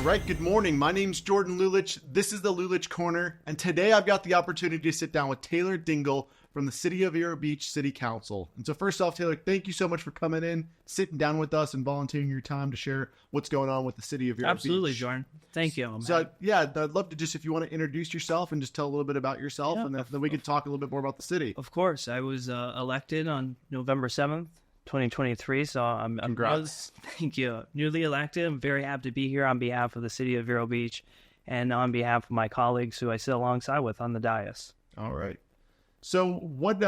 right, good morning. My name's Jordan Lulich. This is the Lulich Corner, and today I've got the opportunity to sit down with Taylor Dingle from the City of Vero Beach City Council. And so first off, Taylor, thank you so much for coming in, sitting down with us, and volunteering your time to share what's going on with the City of Vero Beach. Absolutely, Jordan. Thank you. So, I'd love to just, if you want to introduce yourself and just tell a little bit about yourself, and then we can talk a little bit more about the city. Of course. I was elected on November 7th. 2023, so I'm Congrats. Thank you. Newly elected. I'm very happy to be here on behalf of the City of Vero Beach and on behalf of my colleagues who I sit alongside with on the dais. All right. So what,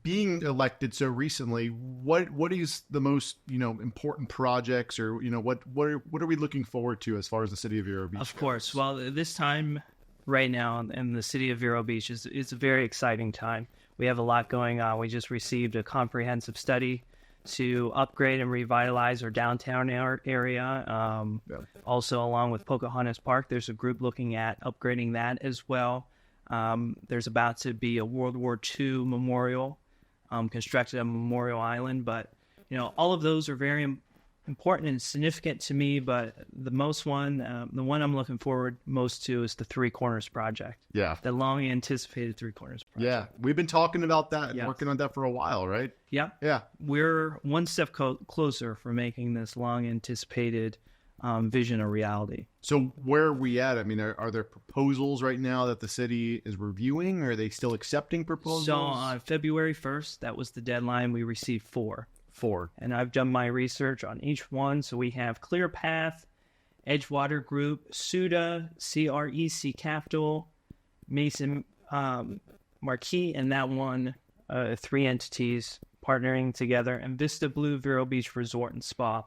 being elected so recently, what is the most, important projects, or, what are we looking forward to as far as the City of Vero Beach Of goes? course. Well, this time right now in the City of Vero Beach is a very exciting time. We have a lot going on. We just received a comprehensive study to upgrade and revitalize our downtown area. Also, along with Pocahontas Park, there's a group looking at upgrading that as well. There's about to be a World War II memorial constructed on Memorial Island. But, all of those are very important and significant to me, but the one I'm looking forward most to is the Three Corners project. Yeah. The long anticipated Three Corners project. Yeah. We've been talking about that and working on that for a while, right? Yeah. Yeah. We're one step closer for making this long anticipated vision a reality. So where are we at? I mean, are there proposals right now that the city is reviewing? Or are they still accepting proposals? So on February 1st, that was the deadline. We received 4. And I've done my research on each one. So we have Clear Path, Edgewater Group, SUDA, CREC Capital, Mason Marquis, and that one, 3 entities partnering together, and Vista Blue Vero Beach Resort and Spa.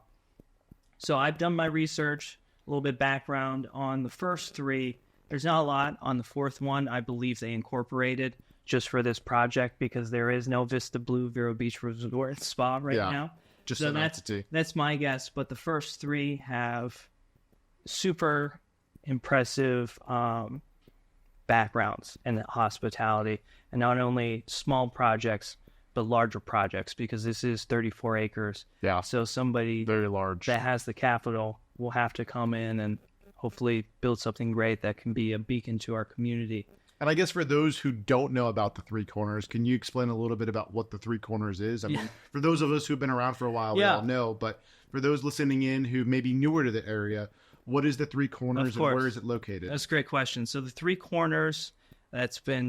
So I've done my research, a little bit background on the first 3. There's not a lot. On the 4th one, I believe they incorporated just for this project because there is no Vista Blue Vero Beach Resort and Spa right now. Just so an entity. That's my guess. But the first 3 have super impressive backgrounds in hospitality, and not only small projects, but larger projects, because this is 34 acres. Yeah. So somebody very large that has the capital will have to come in and hopefully build something great that can be a beacon to our community. And I guess for those who don't know about the Three Corners, can you explain a little bit about what the Three Corners is? I mean, for those of us who've been around for a while, we all know, but for those listening in who may be newer to the area, what is the Three Corners and where is it located? That's a great question. So the Three Corners, that's the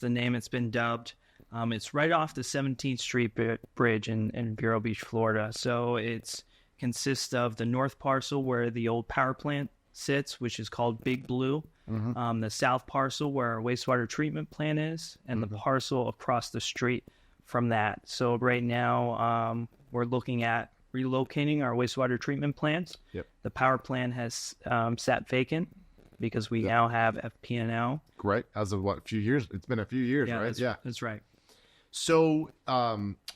name it's been dubbed. It's right off the 17th Street Bridge in Vero Beach, Florida. So it consists of the north parcel where the old power plant sits, which is called Big Blue. The south parcel where our wastewater treatment plant is, and the parcel across the street from that. So right now, we're looking at relocating our wastewater treatment plants. Yep. The power plant has sat vacant because we now have FP&L. Right. As of a few years? It's been a few years, right? That's right. So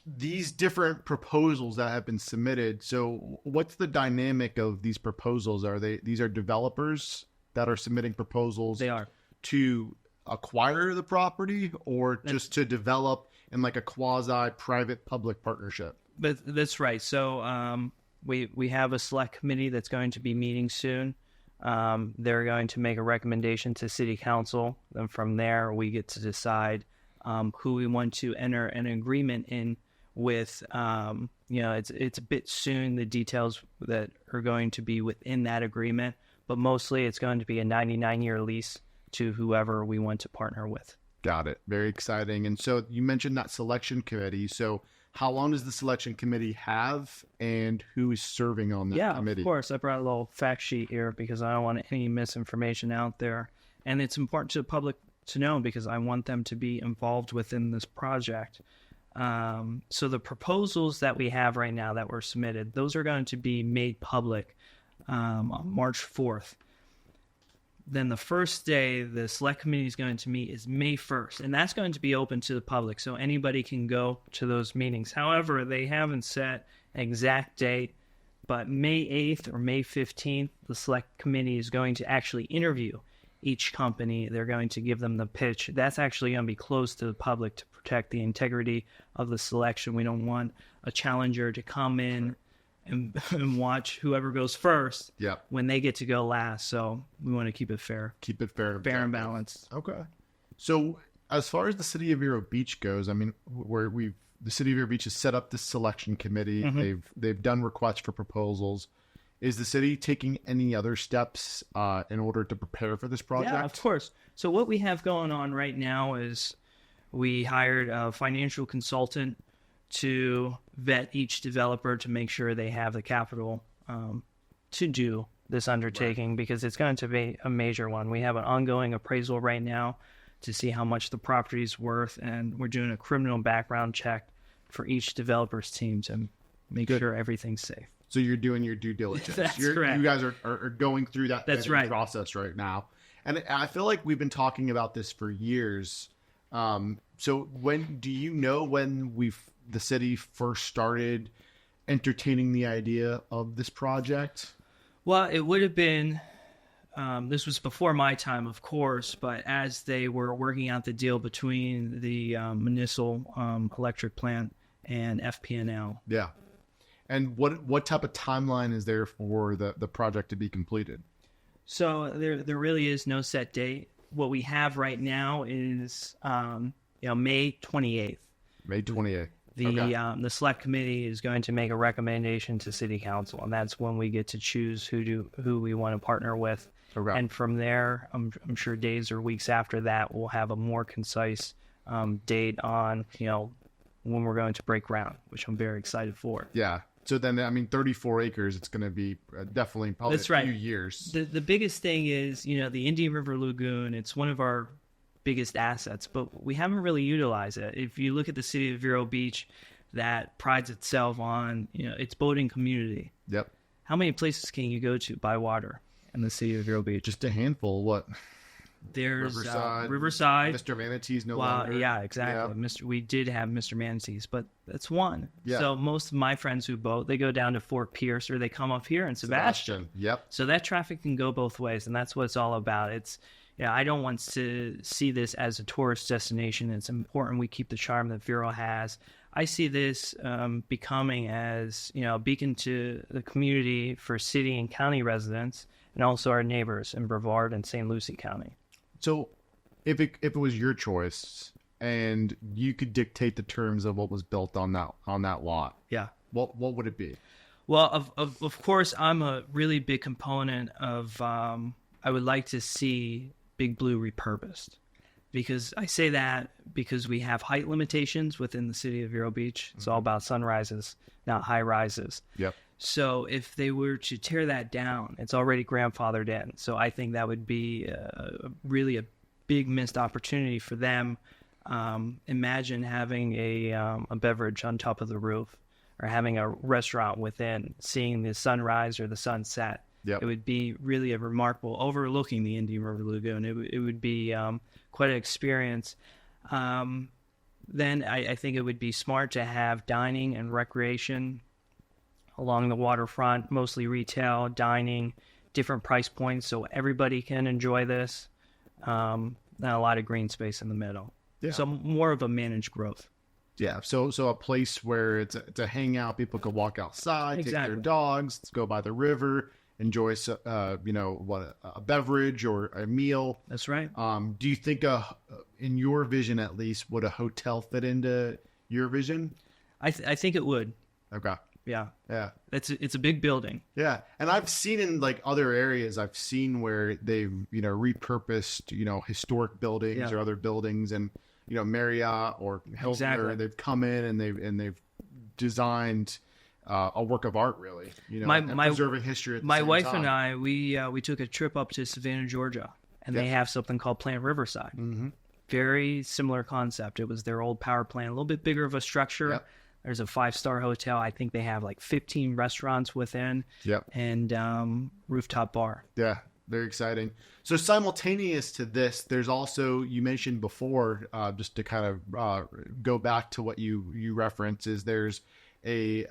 these different proposals that have been submitted, so what's the dynamic of these proposals? These are developers that are submitting proposals? They are. To acquire the property, or just to develop in like a quasi-private public partnership? But that's right. So we have a select committee that's going to be meeting soon. They're going to make a recommendation to City Council. Then from there, we get to decide who we want to enter an agreement in with. It's a bit soon, the details that are going to be within that agreement, but mostly it's going to be a 99-year lease to whoever we want to partner with. Got it. Very exciting. And so you mentioned that selection committee. So how long does the selection committee have, and who is serving on that committee? Yeah, of course. I brought a little fact sheet here because I don't want any misinformation out there. And it's important to the public to know because I want them to be involved within this project. So the proposals that we have right now that were submitted, those are going to be made public on March 4th. Then the first day the select committee is going to meet is May 1st, and that's going to be open to the public, so anybody can go to those meetings. However, they haven't set an exact date, but May 8th or May 15th, the select committee is going to actually interview each company. They're going to give them the pitch. That's actually going to be closed to the public to protect the integrity of the selection. We don't want a challenger to come in and watch whoever goes first Yep. when they get to go last. So we want to keep it fair. Keep it fair. Fair and balanced. Okay. So as far as the City of Vero Beach goes, I mean, the City of Vero Beach has set up this selection committee. Mm-hmm. They've done requests for proposals. Is the city taking any other steps in order to prepare for this project? Yeah, of course. So what we have going on right now is we hired a financial consultant to vet each developer to make sure they have the capital to do this undertaking, because it's going to be a major one. We have an ongoing appraisal right now to see how much the property is worth, and we're doing a criminal background check for each developer's team to make sure everything's safe. So you're doing your due diligence. That's correct. You guys are going through that That's right. process right now. And I feel like we've been talking about this for years. So do you know when the city first started entertaining the idea of this project? Well, it would have been, this was before my time, of course, but as they were working out the deal between the municipal electric plant and FP&L. Yeah. And what type of timeline is there for the project to be completed? So there really is no set date. What we have right now is May 28th. May 28th. The select committee is going to make a recommendation to city council, and that's when we get to choose who we want to partner with. Okay. And from there, I'm sure days or weeks after that, we'll have a more concise date on when we're going to break ground, which I'm very excited for. Yeah. So then, I mean, 34 acres, it's going to be definitely probably That's a few right. years. The biggest thing is, the Indian River Lagoon, it's one of our biggest assets, but we haven't really utilized it. If you look at the City of Vero Beach, that prides itself on, its boating community. Yep. How many places can you go to by water in the City of Vero Beach? Just a handful. What? There's Riverside. Mr. Manatee's no longer. Yeah, exactly. Yeah. We did have Mr. Manatee's, but that's one. Yeah. So most of my friends who boat, they go down to Fort Pierce or they come up here in Sebastian. Yep. So that traffic can go both ways, and that's what it's all about. I don't want to see this as a tourist destination. It's important we keep the charm that Vero has. I see this becoming as a beacon to the community for city and county residents, and also our neighbors in Brevard and St. Lucie County. So, if it was your choice and you could dictate the terms of what was built on that lot, Yeah. what would it be? Well, of course, I'm a really big component of. I would like to see Big Blue repurposed, because I say that because we have height limitations within the City of Vero Beach. It's all about sunrises, not high rises. Yep. So if they were to tear that down, it's already grandfathered in. So I think that would be really a big missed opportunity for them. Imagine having a beverage on top of the roof, or having a restaurant within, seeing the sunrise or the sunset. Yep. It would be really a remarkable, overlooking the Indian River Lagoon. It would be quite an experience. Then I think it would be smart to have dining and recreation along the waterfront, mostly retail, dining, different price points, so everybody can enjoy this. And a lot of green space in the middle. Yeah. So more of a managed growth. Yeah. So a place where it's a hangout. People could walk outside, take Exactly. their dogs, go by the river, enjoy a beverage or a meal. That's right. Do you think in your vision at least, would a hotel fit into your vision? I think it would. Okay. Yeah. Yeah. It's a big building. Yeah. And I've seen in like other areas, I've seen where they've, repurposed, historic buildings or other buildings, and, Marriott or Hilton, Exactly. they've come in and they've designed a work of art, really, and preserving history at the My same wife time. and I, we took a trip up to Savannah, Georgia, and they have something called Plant Riverside. Mm-hmm. Very similar concept. It was their old power plant, a little bit bigger of a structure. Yep. There's a 5-star hotel. I think they have like 15 restaurants within. Yep. And rooftop bar. Yeah, very exciting. So simultaneous to this, there's also, you mentioned before, just to kind of go back to what you referenced, is there's a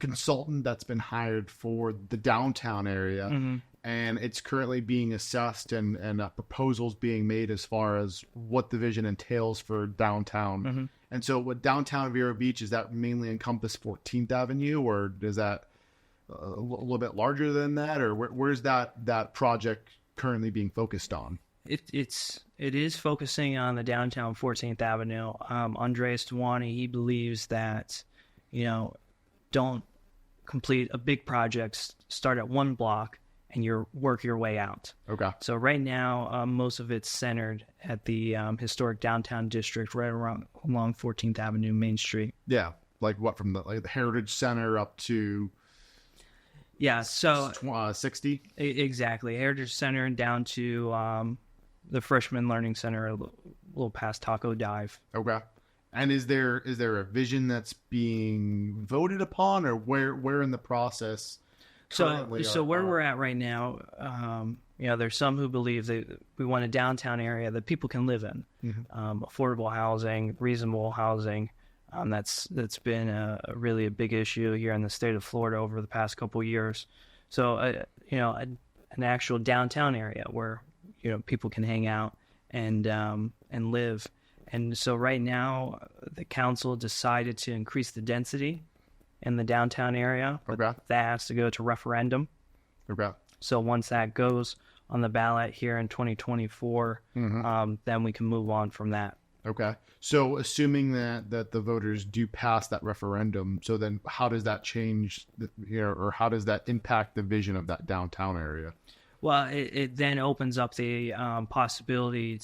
consultant that's been hired for the downtown area, Mm-hmm. and it's currently being assessed and proposals being made as far as what the vision entails for downtown. Mm-hmm. And so with downtown Vero Beach, is that mainly encompass 14th Avenue, or does that little bit larger than that, or where's that project currently being focused on? It is focusing on the downtown 14th Avenue. Andreas Dewani, he believes that, don't complete a big project, start at one block and work your way out. Okay. So right now, most of it's centered at the historic downtown district, right along 14th Avenue, Main Street. Yeah, like what, from the Heritage Center up to? Yeah, so 60. Exactly, Heritage Center down to the Freshman Learning Center, a little past Taco Dive. Okay. And is there a vision that's being voted upon, or where in the process? So where we're at right now, there's some who believe that we want a downtown area that people can live in, affordable housing, reasonable housing. That's been really a big issue here in the state of Florida over the past couple of years. So an actual downtown area where people can hang out and live. And so right now, the council decided to increase the density in the downtown area, but that has to go to referendum. Okay. So once that goes on the ballot here in 2024, then we can move on from that. Okay. So assuming that the voters do pass that referendum, so then how does that change, or how does that impact the vision of that downtown area? Well, it then opens up the possibility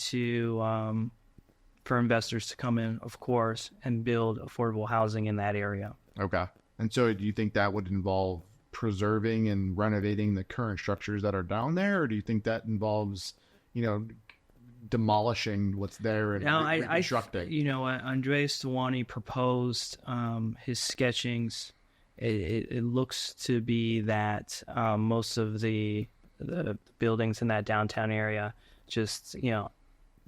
for investors to come in, of course, and build affordable housing in that area. Okay. And so do you think that would involve preserving and renovating the current structures that are down there, or do you think that involves, demolishing what's there and reconstructing? Andreas Dewani proposed his sketchings. It looks to be that most of the buildings in that downtown area just,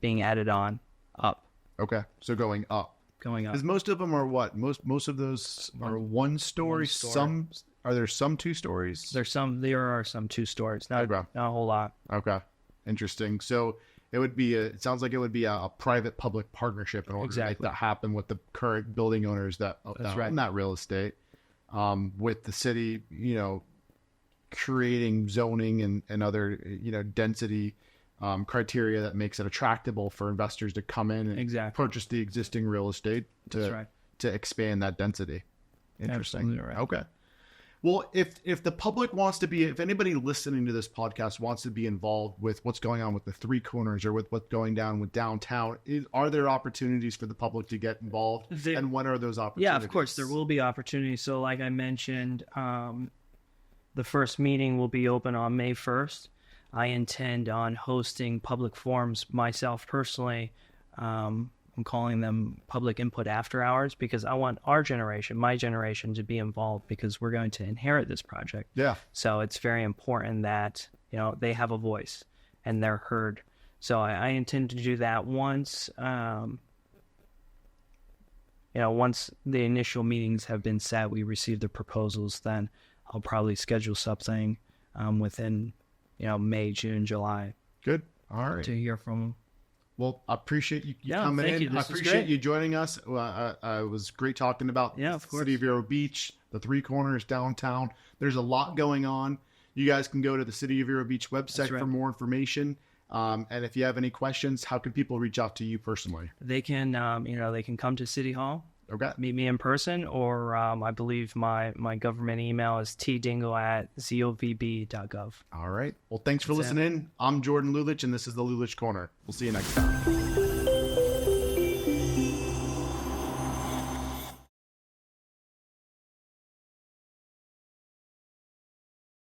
being added on up. Okay. So going up. Because most of them are what? Most of those are one story. Some are there some 2 stories? There are some 2 stories. Not a whole lot. Okay. Interesting. So it sounds like it would be a private public partnership in order to make that happen with the current building owners that own that real estate, with the city, creating zoning and other, density criteria that makes it attractable for investors to come in and purchase the existing real estate to expand that density. Interesting. Absolutely right. Okay. Well, if the public wants to be, if anybody listening to this podcast wants to be involved with what's going on with the Three Corners or with what's going down with downtown, are there opportunities for the public to get involved? And when are those opportunities? Yeah, of course, there will be opportunities. So like I mentioned, the first meeting will be open on May 1st. I intend on hosting public forums myself personally. I'm calling them public input after hours because I want my generation, to be involved because we're going to inherit this project. Yeah. So it's very important that, they have a voice and they're heard. So I intend to do that once, once the initial meetings have been set, we receive the proposals, then I'll probably schedule something within, May, June, July. Good. All right. To hear from them. Well, I appreciate you coming in. I appreciate you joining us. It was great talking about the City of Vero Beach, the Three Corners downtown. There's a lot going on. You guys can go to the City of Vero Beach website for more information. And if you have any questions, how can people reach out to you personally? They can, they can come to City Hall. Okay. Meet me in person, or I believe my government email is tdingle@zovb.gov. All right. Well, thanks for listening. I'm Jordan Lulich, and this is the Lulich Corner. We'll see you next time.